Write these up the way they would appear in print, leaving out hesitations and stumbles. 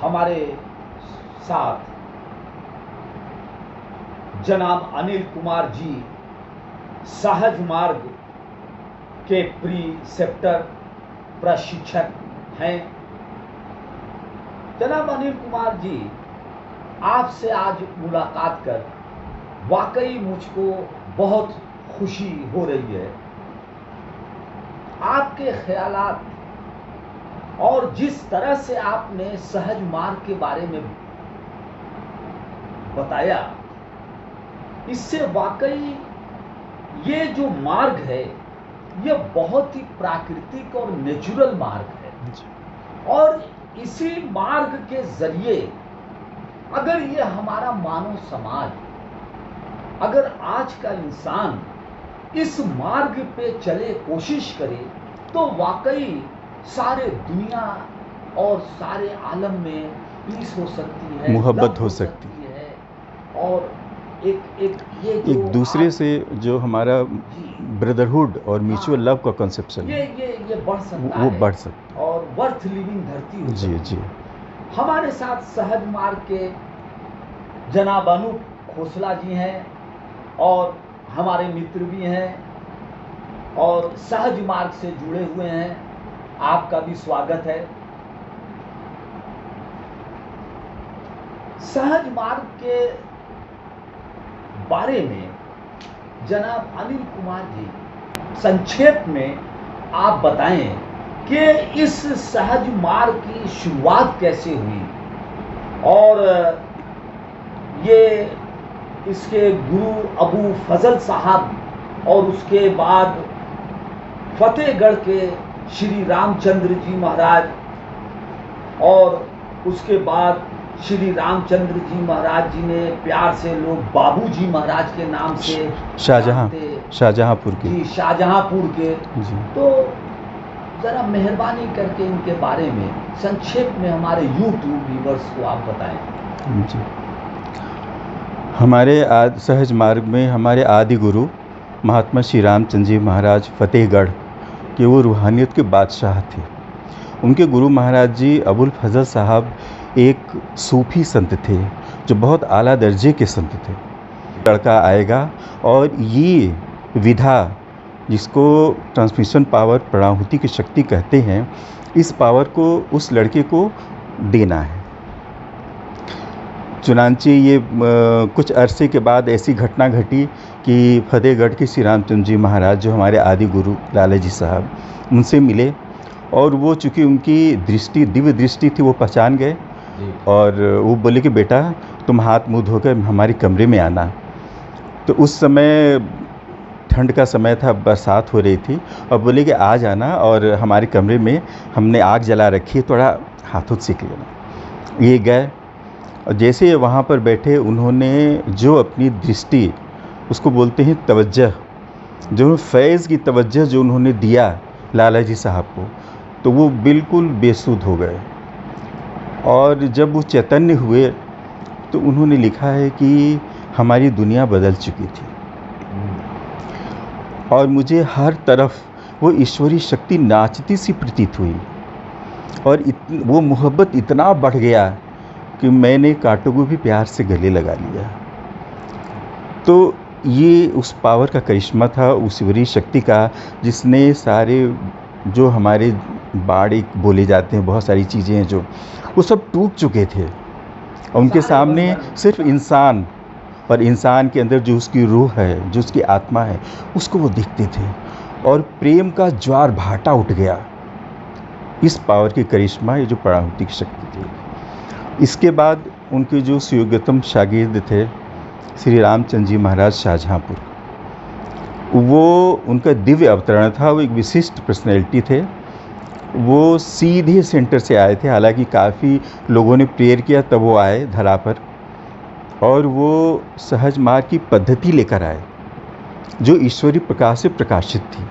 हमारे साथ जनाब अनिल कुमार जी सहज मार्ग के प्रीसेप्टर प्रशिक्षक हैं। जनाब अनिल कुमार जी, आपसे आज मुलाकात कर वाकई मुझको बहुत खुशी हो रही है। आपके ख्यालात और जिस तरह से आपने सहज मार्ग के बारे में बताया, इससे वाकई ये जो मार्ग है ये बहुत ही प्राकृतिक और नेचुरल मार्ग है। और इसी मार्ग के जरिए अगर ये हमारा मानव समाज, अगर आज का इंसान इस मार्ग पे चले, कोशिश करे, तो वाकई सारे दुनिया और सारे आलम में पीस हो सकती है, मोहब्बत हो सकती है। और एक दूसरे से जो हमारा ब्रदरहुड और म्यूचुअल लव का कंसेप्शन ये बढ़ सकता वो है, बढ़ सकता है और वर्थ लिविंग धरती हो जी सकती जी। है। हमारे साथ सहज मार्ग के जनाब अनूप खोसला जी हैं और हमारे मित्र भी हैं और सहज मार्ग से जुड़े हुए हैं। आपका भी स्वागत है। सहज मार्ग के बारे में जनाब अनिल कुमार जी, संक्षेप में आप बताएं कि इस सहज मार्ग की शुरुआत कैसे हुई और ये इसके गुरु अबू फजल साहब और उसके बाद फतेहगढ़ के श्री रामचंद्र जी महाराज और उसके बाद श्री रामचंद्र जी महाराज जी ने प्यार से लोग बाबू जी महाराज के नाम से शाहजहांपुर के जी, शाहजहांपुर के जी। तो जरा मेहरबानी करके इनके बारे में संक्षेप में हमारे यूट्यूब व्यूअर्स को आप बताएं। जी। हमारे सहज मार्ग में हमारे आदि गुरु महात्मा श्री रामचंद्र जी महाराज फतेहगढ़ के वो रूहानियत के बादशाह थे। उनके गुरु महाराज जी अबुल फजल साहब एक सूफी संत थे जो बहुत आला दर्जे के संत थे। लड़का आएगा और ये विधा, जिसको ट्रांसमिशन पावर प्राणाहुति की शक्ति कहते हैं, इस पावर को उस लड़के को देना है। चुनांचे ये कुछ अरसे के बाद ऐसी घटना घटी कि फतेहगढ़ के श्री रामचंद्र जी महाराज जो हमारे आदि गुरु लाला जी साहब, उनसे मिले और वो चूँकि उनकी दृष्टि दिव्य दृष्टि थी, वो पहचान गए और वो बोले कि बेटा तुम हाथ मुँह धोकर हमारे कमरे में आना। तो उस समय ठंड का समय था, बरसात हो रही थी, और बोले कि आ जाना और हमारे कमरे में हमने आग जला रखी है, थोड़ा हाथों सेक लेना। ये गए और जैसे वहाँ पर बैठे, उन्होंने जो अपनी दृष्टि, उसको बोलते हैं तवज्जह, जो फैज़ की तवज्जह जो उन्होंने दिया लाला जी साहब को, तो वो बिल्कुल बेसुध हो गए। और जब वो चैतन्य हुए तो उन्होंने लिखा है कि हमारी दुनिया बदल चुकी थी और मुझे हर तरफ वो ईश्वरीय शक्ति नाचती सी प्रतीत हुई और वो मोहब्बत इतना बढ़ गया कि मैंने कांटों को भी प्यार से गले लगा लिया। तो ये उस पावर का करिश्मा था, उस ईश्वरीय शक्ति का, जिसने सारे जो हमारे बाड़े बोले जाते हैं, बहुत सारी चीज़ें हैं जो वो सब टूट चुके थे। उनके सामने सिर्फ इंसान, और इंसान के अंदर जो उसकी रूह है, जो उसकी आत्मा है, उसको वो देखते थे और प्रेम का ज्वार भाटा उठ गया। इस पावर की करिश्मा, ये जो प्राणाहुति की शक्ति थी। इसके बाद उनके जो सुयोग्यतम शागिर्द थे श्री रामचंद्र जी महाराज शाहजहांपुर, वो उनका दिव्य अवतरण था। वो एक विशिष्ट पर्सनैलिटी थे। वो सीधे सेंटर से आए थे, हालांकि काफ़ी लोगों ने प्रेयर किया तब वो आए धरा पर, और वो सहज मार्ग की पद्धति लेकर आए जो ईश्वरीय प्रकाश से प्रकाशित थी।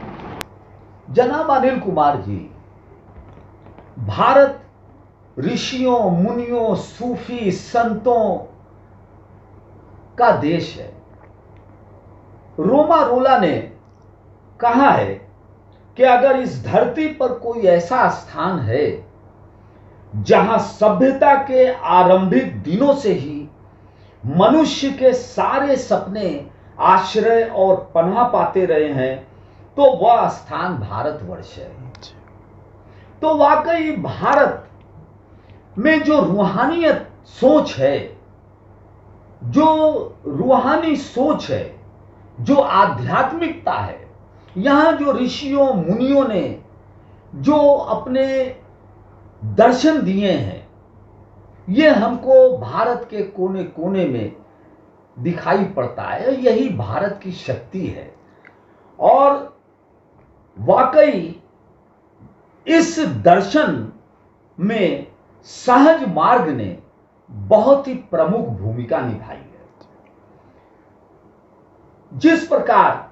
जनाब अनिल कुमार जी, भारत ऋषियों, मुनियों, सूफी संतों का देश है। रोमा रोला ने कहा है कि अगर इस धरती पर कोई ऐसा स्थान है जहां सभ्यता के आरंभिक दिनों से ही मनुष्य के सारे सपने आश्रय और पनाह पाते रहे हैं, तो वह स्थान भारतवर्ष है। तो वाकई भारत में जो रूहानियत सोच है, जो रूहानी सोच है, जो आध्यात्मिकता है, यहां जो ऋषियों मुनियों ने जो अपने दर्शन दिए हैं, ये हमको भारत के कोने कोने में दिखाई पड़ता है। यही भारत की शक्ति है। और वाकई इस दर्शन में सहज मार्ग ने बहुत ही प्रमुख भूमिका निभाई है। जिस प्रकार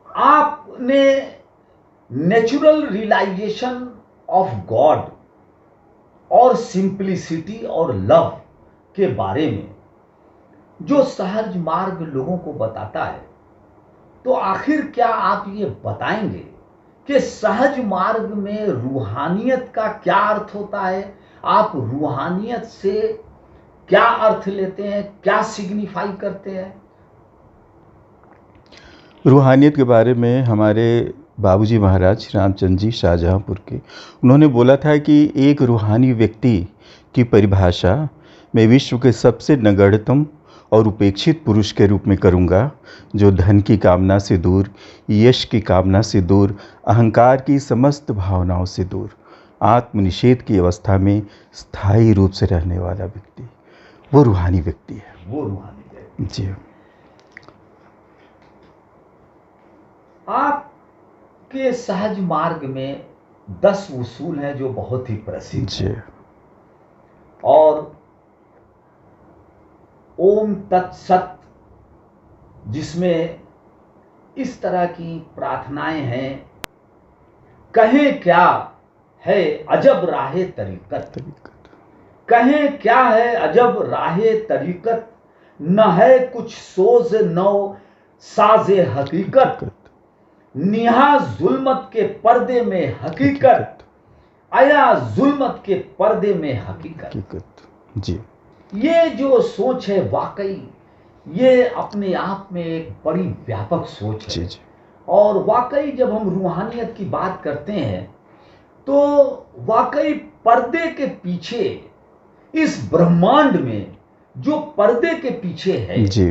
आपने नेचुरल रियलाइजेशन ऑफ गॉड और सिंप्लिसिटी और लव के बारे में जो सहज मार्ग लोगों को बताता है, तो आखिर क्या आप ये बताएंगे कि सहज मार्ग में रूहानियत का क्या अर्थ होता है? आप रूहानियत से क्या अर्थ लेते हैं, क्या सिग्निफाई करते हैं? रूहानियत के बारे में हमारे बाबूजी महाराज श्री रामचंद्र जी शाहजहाँपुर के, उन्होंने बोला था कि एक रूहानी व्यक्ति की परिभाषा मैं विश्व के सबसे नगण्यतम और उपेक्षित पुरुष के रूप में करूँगा, जो धन की कामना से दूर, यश की कामना से दूर, अहंकार की समस्त भावनाओं से दूर, आत्मनिषेध की अवस्था में स्थायी रूप से रहने वाला व्यक्ति, वो रूहानी व्यक्ति है। वो रूहानी व्यक्ति। जी। आपके सहज मार्ग में 10 उसूल हैं जो बहुत ही प्रसिद्ध हैं। और ओम तत्सत, जिसमें इस तरह की प्रार्थनाएं हैं, कहें क्या है अजब राहे तरीकत, कहें क्या है अजब राहे तरीकत, न है कुछ सोज नौ साजे हकीकत, निहा जुल्मत के पर्दे में हकीकत, आया जुल्मत के पर्दे में हकीकत। जी। ये जो सोच है, वाकई ये अपने आप में एक बड़ी व्यापक सोच है। जी। और वाकई जब हम रूहानियत की बात करते हैं, तो वाकई पर्दे के पीछे, इस ब्रह्मांड में जो पर्दे के पीछे है, जी,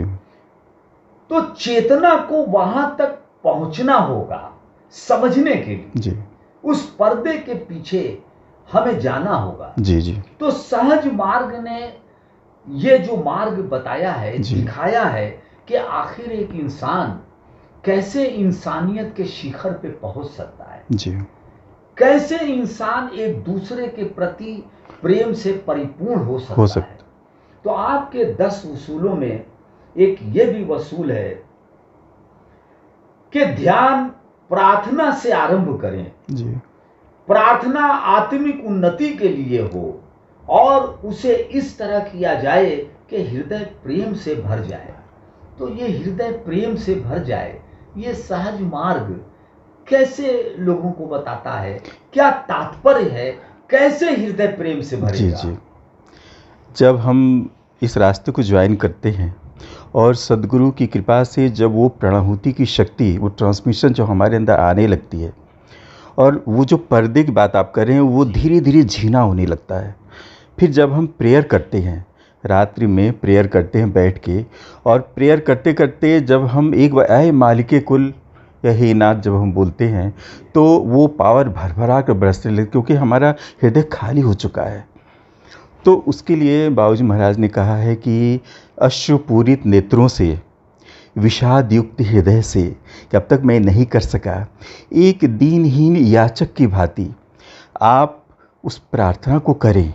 तो चेतना को वहां तक पहुंचना होगा समझने के लिए। जी। उस पर्दे के पीछे हमें जाना होगा। जी। जी। तो सहज मार्ग ने ये जो मार्ग बताया है, दिखाया है कि आखिर एक इंसान कैसे इंसानियत के शिखर पे पहुंच सकता है। जी। कैसे इंसान एक दूसरे के प्रति प्रेम से परिपूर्ण हो सकता है। तो आपके 10 उसूलों में एक ये भी उसूल है कि ध्यान प्रार्थना से आरंभ करें। जी। प्रार्थना आत्मिक उन्नति के लिए हो और उसे इस तरह किया जाए कि हृदय प्रेम से भर जाए। तो ये हृदय प्रेम से भर जाए, ये सहज मार्ग कैसे लोगों को बताता है, क्या तात्पर्य है, कैसे हृदय प्रेम से भरेगा? जी। जब हम इस रास्ते को ज्वाइन करते हैं और सद्गुरु की कृपा से जब वो प्राणाहुति की शक्ति, वो ट्रांसमिशन जो हमारे अंदर आने लगती है, और वो जो पर्दे की बात आप कर रहे हैं, वो धीरे धीरे झीना होने लगता है। फिर जब हम प्रेयर करते हैं, रात्रि में प्रेयर करते हैं बैठ के, और प्रेयर करते करते जब हम एक बार आए मालिके कुल या हे नाथ जब हम बोलते हैं, तो वो पावर भरभरा कर बरसने लगती, क्योंकि हमारा हृदय खाली हो चुका है। तो उसके लिए बाबूजी महाराज ने कहा है कि अश्रुपूरित नेत्रों से, विषाद युक्त हृदय से, कि अब तक मैं नहीं कर सका, एक दीनहीन याचक की भांति आप उस प्रार्थना को करें।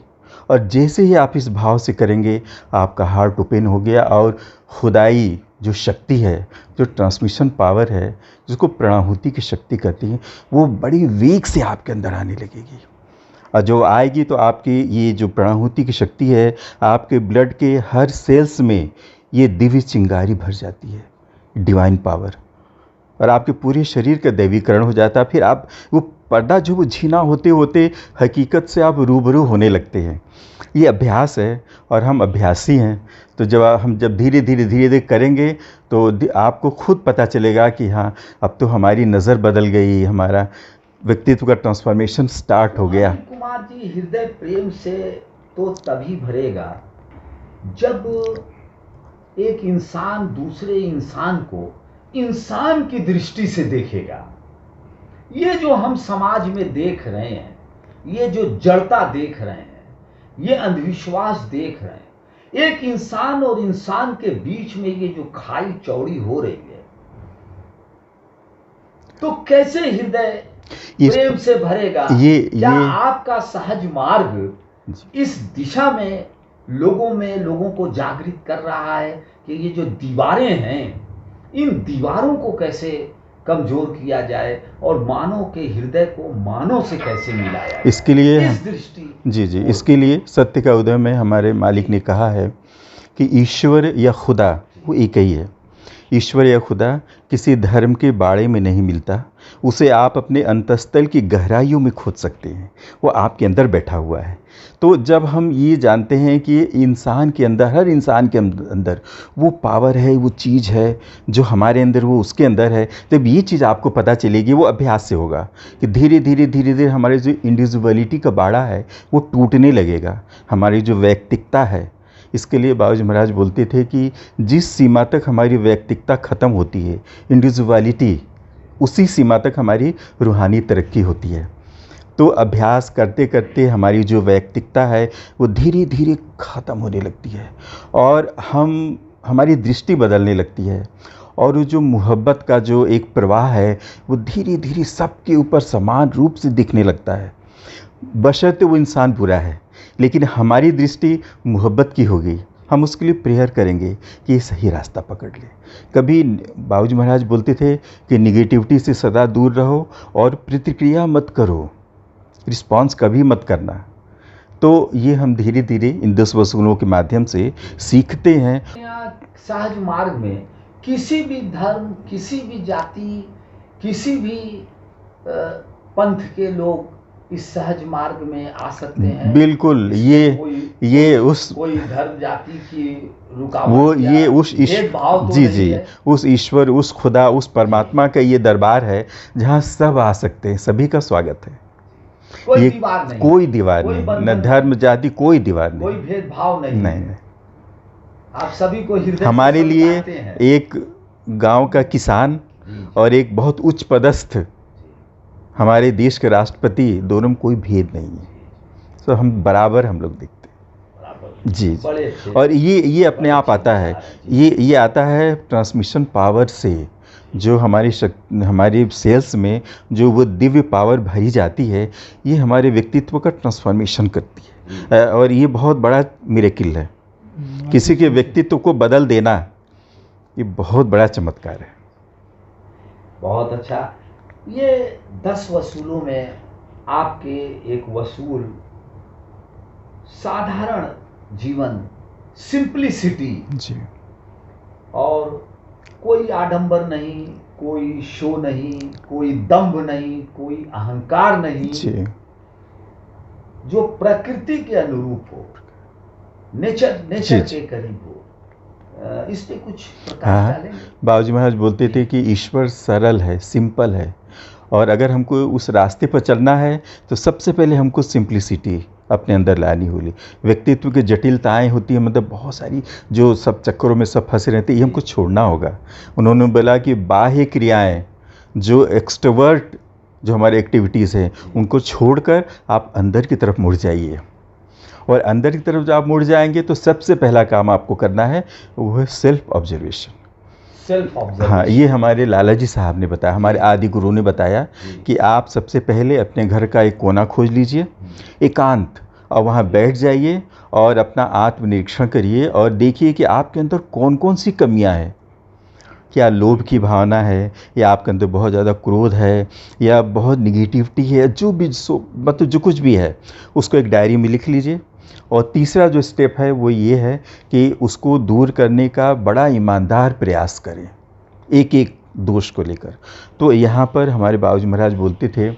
और जैसे ही आप इस भाव से करेंगे, आपका हार्ट ओपन हो गया और खुदाई जो शक्ति है, जो ट्रांसमिशन पावर है, जिसको प्राणाहुति की शक्ति कहती हैं, वो बड़ी वेग से आपके अंदर आने लगेगी। और जो आएगी तो आपकी ये जो प्राणाहुति की शक्ति है, आपके ब्लड के हर सेल्स में ये दिव्य चिंगारी भर जाती है, डिवाइन पावर, और आपके पूरे शरीर का दैवीकरण हो जाता है। फिर आप वो पर्दा जो वो झीना होते होते हकीकत से आप रूबरू होने लगते हैं। ये अभ्यास है और हम अभ्यासी हैं। तो हम जब धीरे धीरे करेंगे तो आपको खुद पता चलेगा कि हाँ, अब तो हमारी नज़र बदल गई, हमारा व्यक्तित्व का ट्रांसफॉर्मेशन स्टार्ट हो गया। अनिल कुमार जी, हृदय प्रेम से तो तभी भरेगा जब एक इंसान दूसरे इंसान को इंसान की दृष्टि से देखेगा। ये जो हम समाज में देख रहे हैं, ये जो जड़ता देख रहे हैं, ये अंधविश्वास देख रहे हैं, एक इंसान और इंसान के बीच में ये जो खाई चौड़ी हो रही है, तो कैसे हृदय प्रेम से भरेगा? क्या आपका सहज मार्ग इस दिशा में लोगों को जागृत कर रहा है कि ये जो दीवारें हैं, इन दीवारों को कैसे कमजोर किया जाए और मानव के हृदय को मानव से कैसे मिलाया जाए? इसके लिए इस दृष्टि जी इसके लिए सत्य का उदय में हमारे मालिक ने कहा है कि ईश्वर या खुदा वो एक ही है। ईश्वर या खुदा किसी धर्म के बाड़े में नहीं मिलता, उसे आप अपने अंतस्थल की गहराइयों में खोज सकते हैं, वो आपके अंदर बैठा हुआ है। तो जब हम ये जानते हैं कि इंसान के अंदर, हर इंसान के अंदर वो पावर है, वो चीज़ है जो हमारे अंदर वो उसके अंदर है, जब ये चीज़ आपको पता चलेगी, वो अभ्यास से होगा कि धीरे धीरे हमारे जो इंडिविजुअलिटी का बाड़ा है वो टूटने लगेगा। हमारी जो वैयक्तिकता है, इसके लिए बाबूजी महाराज बोलते थे कि जिस सीमा तक हमारी वैयक्तिकता ख़त्म होती है, इंडिविजुअलिटी, उसी सीमा तक हमारी रूहानी तरक्की होती है। तो अभ्यास करते करते हमारी जो वैयक्तिकता है वो धीरे धीरे ख़त्म होने लगती है और हमारी दृष्टि बदलने लगती है और वो जो मोहब्बत का जो एक प्रवाह है वो धीरे धीरे सबके ऊपर समान रूप से दिखने लगता है। बशर्ते वो इंसान बुरा है, लेकिन हमारी दृष्टि मोहब्बत की हो गई, हम उसके लिए प्रेयर करेंगे कि ये सही रास्ता पकड़ ले। कभी बाबूजी महाराज बोलते थे कि निगेटिविटी से सदा दूर रहो और प्रतिक्रिया मत करो, रिस्पॉन्स कभी मत करना। तो ये हम धीरे धीरे इन 10 वसूलों के माध्यम से सीखते हैं। सहज मार्ग में किसी भी धर्म, किसी भी जाति, किसी भी पंथ के लोग इस सहज मार्ग में आ सकते हैं। बिल्कुल, कोई धर्म जाति की रुकावट, ये उस भेदभाव तो जी उस ईश्वर, उस खुदा, उस परमात्मा का ये दरबार है जहाँ सब आ सकते हैं, सभी का स्वागत है। कोई दीवार नहीं, कोई दीवार नहीं, न धर्म जाति, कोई दीवार नहीं, कोई भेदभाव नहीं। आप सभी को हृदय हमारे लिए एक गांव का किसान और एक बहुत उच्च पदस्थ हमारे देश के राष्ट्रपति, दोनों में कोई भेद नहीं है। तो हम बराबर हम लोग दिखते हैं जी। और ये अपने आप आता है, ये आता है ट्रांसमिशन पावर से, जो हमारी सेल्स में जो वो दिव्य पावर भरी जाती है, ये हमारे व्यक्तित्व का ट्रांसफॉर्मेशन करती है। और ये बहुत बड़ा मिरेकिल है, किसी के व्यक्तित्व को बदल देना, ये बहुत बड़ा चमत्कार है। बहुत अच्छा। ये 10 वसूलों में आपके एक वसूल साधारण जीवन, सिंप्लिसिटी जी, और कोई आडंबर नहीं, कोई शो नहीं, कोई दंभ नहीं, कोई अहंकार नहीं जी, जो प्रकृति के अनुरूप हो, नेचर के करीब हो। इस पे कुछ प्रकाश डालेंगे? बाबूजी महाराज बोलते थे कि ईश्वर सरल है, सिंपल है, और अगर हमको उस रास्ते पर चलना है तो सबसे पहले हमको सिंप्लिसिटी अपने अंदर लानी होगी। व्यक्तित्व की जटिलताएं होती हैं, मतलब बहुत सारी जो सब चक्करों में सब फंसे रहते हैं, ये हमको छोड़ना होगा। उन्होंने बोला कि बाह्य क्रियाएं, जो एक्सट्रोवर्ट जो हमारे एक्टिविटीज़ हैं, उनको छोड़कर आप अंदर की तरफ मुड़ जाइए। और अंदर की तरफ जब आप मुड़ जाएंगे तो सबसे पहला काम आपको करना है वो है सेल्फ ऑब्जर्वेशन। हाँ, ये हमारे लाला जी साहब ने बताया, हमारे आदि गुरु ने बताया कि आप सबसे पहले अपने घर का एक कोना खोज लीजिए, एकांत, और वहाँ बैठ जाइए और अपना आत्मनिरीक्षण करिए और देखिए कि आपके अंदर कौन कौन सी कमियाँ हैं। क्या लोभ की भावना है, या आपके अंदर बहुत ज़्यादा क्रोध है, या बहुत निगेटिविटी है, जो भी मतलब जो कुछ भी है उसको एक डायरी में लिख लीजिए। और तीसरा जो स्टेप है वो ये है कि उसको दूर करने का बड़ा ईमानदार प्रयास करें, एक एक दोष को लेकर। तो यहाँ पर हमारे बाबूजी महाराज बोलते थे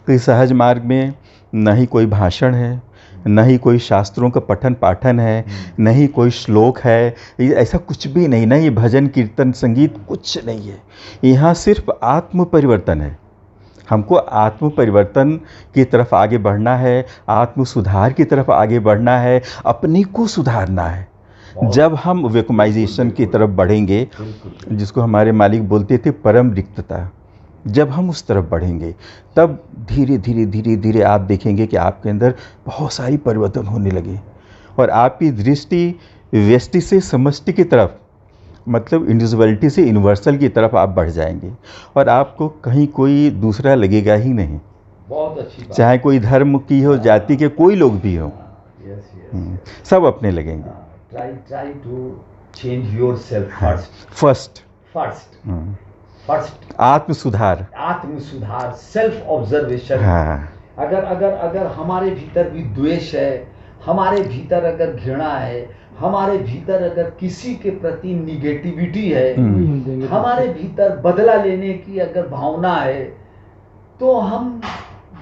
कि सहज मार्ग में न ही कोई भाषण है, न ही कोई शास्त्रों का पठन पाठन है, न ही कोई श्लोक है, ऐसा कुछ भी नहीं, न ही भजन कीर्तन संगीत, कुछ नहीं है। यहाँ सिर्फ आत्म परिवर्तन है। हमको आत्म परिवर्तन की तरफ आगे बढ़ना है, आत्म सुधार की तरफ आगे बढ़ना है, अपने को सुधारना है। जब हम वेकुमाइजेशन की तरफ बढ़ेंगे, जिसको हमारे मालिक बोलते थे परम रिक्तता, जब हम उस तरफ बढ़ेंगे तब धीरे धीरे धीरे धीरे आप देखेंगे कि आपके अंदर बहुत सारी परिवर्तन होने लगे और आपकी दृष्टि व्यष्टि से समष्टि की तरफ, मतलब इंडिविजुअलिटी से यूनिवर्सल की तरफ आप बढ़ जाएंगे और आपको कहीं कोई दूसरा लगेगा ही नहीं। बहुत अच्छी बात। चाहे कोई धर्म की हो, जाति के कोई लोग भी हो, सब अपने लगेंगे। Try to change yourself first. आत्म सुधार, सेल्फ ऑब्जर्वेशन। हाँ। अगर हमारे भीतर भी द्वेष है, हमारे भीतर अगर घृणा है, हमारे भीतर अगर किसी के प्रति निगेटिविटी है, हमारे भीतर बदला लेने की अगर भावना है, तो हम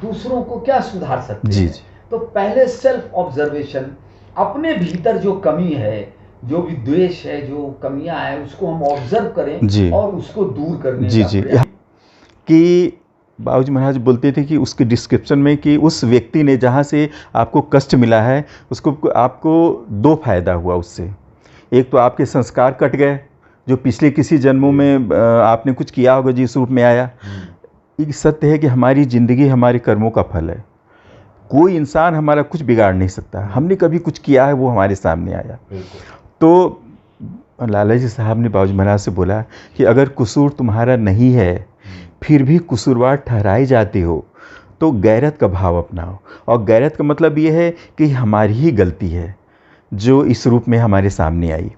दूसरों को क्या सुधार सकते हैं? तो पहले सेल्फ ऑब्जर्वेशन, अपने भीतर जो कमी है, जो भी द्वेष है, जो कमियां है, उसको हम ऑब्जर्व करें और उसको दूर करने का कि बाबूजी महाराज बोलते थे कि उसके डिस्क्रिप्शन में कि उस व्यक्ति ने जहाँ से आपको कष्ट मिला है, उसको आपको दो फायदा हुआ उससे। एक तो आपके संस्कार कट गए, जो पिछले किसी जन्मों में आपने कुछ किया होगा जिस रूप में आया। एक सत्य है कि हमारी ज़िंदगी हमारे कर्मों का फल है। कोई इंसान हमारा कुछ बिगाड़ नहीं सकता। हमने कभी कुछ किया है, वो हमारे सामने आया। तो लाला जी साहब ने बाबूजी महाराज से बोला कि अगर कसूर तुम्हारा नहीं है, फिर भी कसूरवार ठहराए जाते हो, तो गैरत का भाव अपनाओ। और गैरत का मतलब ये है कि हमारी ही गलती है जो इस रूप में हमारे सामने आई।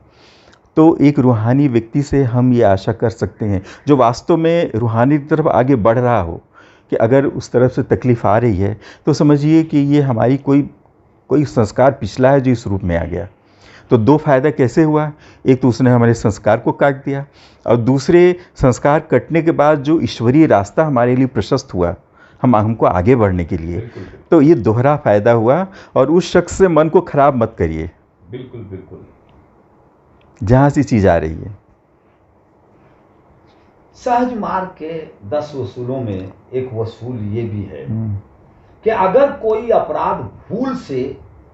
तो एक रूहानी व्यक्ति से हम ये आशा कर सकते हैं, जो वास्तव में रूहानी की तरफ आगे बढ़ रहा हो, कि अगर उस तरफ से तकलीफ़ आ रही है तो समझिए कि ये हमारी कोई संस्कार पिछला है जो इस रूप में आ गया। तो दो फायदा कैसे हुआ? एक तो उसने हमारे संस्कार को काट दिया, और दूसरे संस्कार कटने के बाद जो ईश्वरीय रास्ता हमारे लिए प्रशस्त हुआ हमको आगे बढ़ने के लिए, तो ये दोहरा फायदा हुआ। और उस शख्स से मन को खराब मत करिए, बिल्कुल जहाँ से चीज़ आ रही है। सहज मार्ग के 10 वसूलों में एक वसूल ये भी है कि अगर कोई अपराध भूल से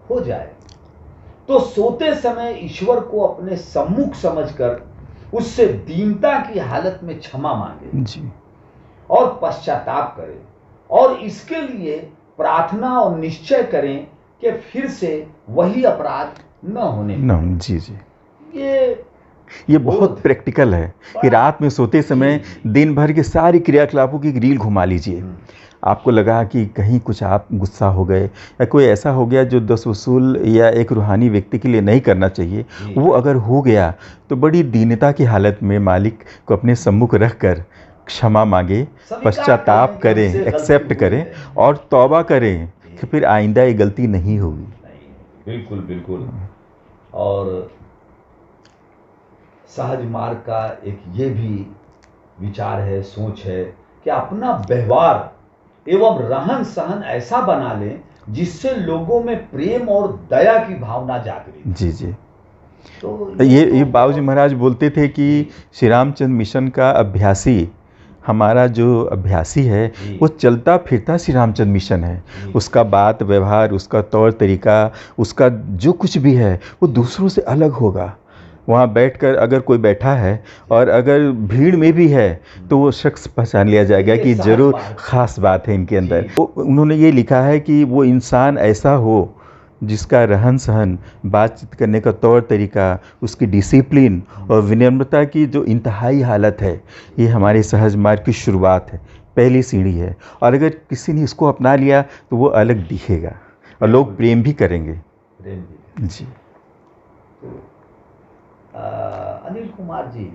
हो जाए तो सोते समय ईश्वर को अपने सम्मुख समझकर उससे दीनता की हालत में क्षमा मांगे जी, और पश्चाताप करें, और इसके लिए प्रार्थना और निश्चय करें कि फिर से वही अपराध न होने जी। ये बहुत प्रैक्टिकल है कि रात में सोते समय दिन भर के सारी क्रियाकलापों की रील घुमा लीजिए। आपको लगा कि कहीं कुछ आप गुस्सा हो गए या कोई ऐसा हो गया जो 10 वसूल या एक रूहानी व्यक्ति के लिए नहीं करना चाहिए, वो अगर हो गया तो बड़ी दीनता की हालत में मालिक को अपने सम्मुख रख कर क्षमा मांगे, पश्चाताप करें, एक्सेप्ट करें और तौबा करें कि फिर आइंदा ये गलती नहीं होगी। बिल्कुल। और सहज मार्ग का एक ये भी विचार है, सोच है कि अपना व्यवहार एवं रहन सहन ऐसा बना लें जिससे लोगों में प्रेम और दया की भावना जागृत। जी। तो ये बाबूजी महाराज बोलते थे कि श्री रामचंद्र मिशन का अभ्यासी, हमारा जो अभ्यासी है वो चलता फिरता श्री रामचंद्र मिशन है। उसका बात व्यवहार, उसका तौर तरीका, उसका जो कुछ भी है वो दूसरों से अलग होगा। वहाँ बैठकर अगर कोई बैठा है और अगर भीड़ में भी है तो वो शख्स पहचान लिया जाएगा कि ज़रूर ख़ास बात है इनके अंदर। उन्होंने ये लिखा है कि वो इंसान ऐसा हो जिसका रहन सहन, बातचीत करने का तौर तरीका, उसकी डिसिप्लिन और विनम्रता की जो इंतहाई हालत है, ये हमारे सहज मार्ग की शुरुआत है, पहली सीढ़ी है। और अगर किसी ने इसको अपना लिया तो वो अलग दिखेगा और लोग प्रेम भी करेंगे। जी। अनिल कुमार जी,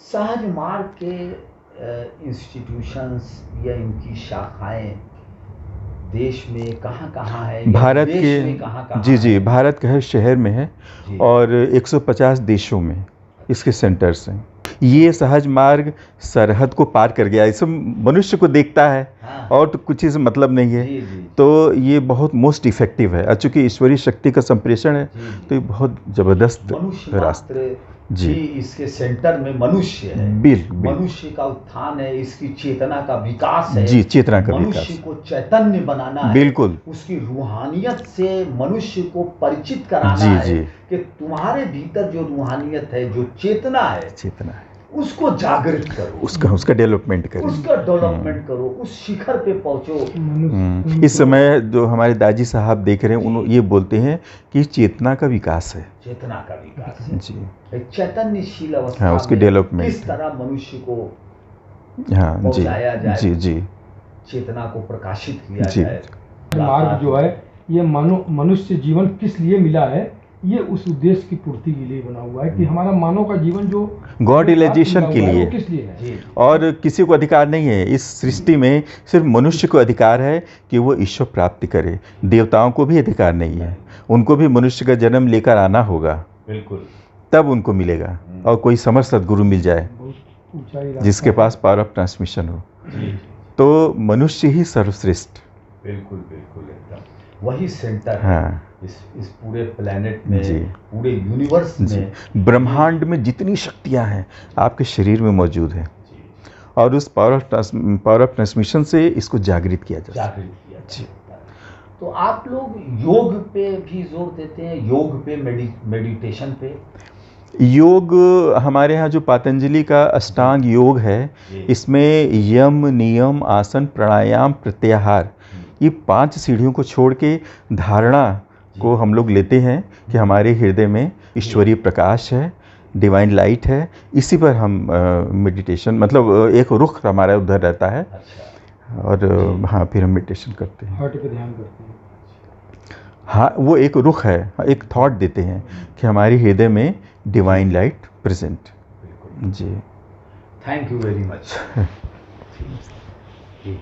सहज मार्ग के इंस्टीट्यूशंस या इनकी शाखाएं देश में कहाँ है? भारत के जी भारत के हर शहर में है और 150 देशों में इसके सेंटर्स हैं। ये सहज मार्ग सरहद को पार कर गया, इसे मनुष्य को देखता है और तो कुछ चीज़ मतलब नहीं है। जी जी तो ये बहुत मोस्ट इफेक्टिव है, और चूँकि ईश्वरीय शक्ति का संप्रेषण है जी तो ये बहुत ज़बरदस्त मनुष्य रास्ता। मात्र जी। भी इसके सेंटर में मनुष्य है। बिल मनुष्य का उत्थान है, इसकी चेतना का विकास है। जी, चेतना का मनुष्य विकास। को चैतन्य बनाना है, बिल्कुल। उसकी रूहानियत से मनुष्य को परिचित कराना जी, है जी। कि तुम्हारे भीतर जो रूहानियत है, जो चेतना है, चेतना है, उसको जागृत करो, उसका डेवलपमेंट करें। उसका डेवलपमेंट करो, उस शिखर पे पहुंचो। इस समय जो हमारे दादी साहब देख रहे हैं, ये बोलते हैं कि चेतना का विकास है। चेतना का विकास है जी। एक चैतन्यशील अवस्था हाँ, उसकी में डेवलपमेंट किस तरह मनुष्य को हाँ जी पहुंचाया जाए, जी जी चेतना को प्रकाशित किया जी। जाए। मार्ग जो है ये मनुष्य जीवन किस लिए मिला है, ये उस उद्देश्य की पूर्ति के लिए बना हुआ है कि हमारा मानव का जीवन जो गॉड रियलाइजेशन के वो लिए। किस लिए है। जी और किसी को अधिकार नहीं है इस सृष्टि में, सिर्फ मनुष्य को अधिकार है कि वो ईश्वर प्राप्ति करे। देवताओं को भी अधिकार नहीं है, उनको भी मनुष्य का जन्म लेकर आना होगा, बिल्कुल, तब उनको मिलेगा। और कोई समर्थ सद्गुरु मिल जाए बहुत ऊंचाई रास्ता जिसके है। पास पावर ऑफ ट्रांसमिशन हो, जी तो मनुष्य ही सर्वश्रेष्ठ। बिल्कुल बिल्कुल, एकदम वही सेंटर है हाँ इस पूरे प्लेनेट में, जी। पूरे यूनिवर्स जी। में। ब्रह्मांड में जितनी शक्तियां हैं आपके शरीर में मौजूद हैं, जी, और उस पावर ऑफ ट्रांसमिशन से इसको जागृत किया जा सकता है। जागृत किया जा सकता है। तो आप लोग योग पे भी जोर देते हैं, योग पे, मेडिटेशन पे? योग हमारे यहाँ जो पतंजलि का अष्टांग योग है, जी। इसमें यम, नियम, आसन, प्राणायाम, प्रत्याहार, ये 5 सीढ़ियों को छोड़ के धारणा को हम लोग लेते हैं कि हमारे हृदय में ईश्वरीय प्रकाश है, डिवाइन लाइट है। इसी पर हम मेडिटेशन, मतलब एक रुख हमारा उधर रहता है, अच्छा, और हाँ फिर हम मेडिटेशन करते हैं। हार्ट पे ध्यान करते हैं। हाँ, वो एक रुख है, एक थॉट देते हैं कि हमारे हृदय में डिवाइन लाइट प्रेजेंट। बिल्कुल जी। Thank you very much. Ji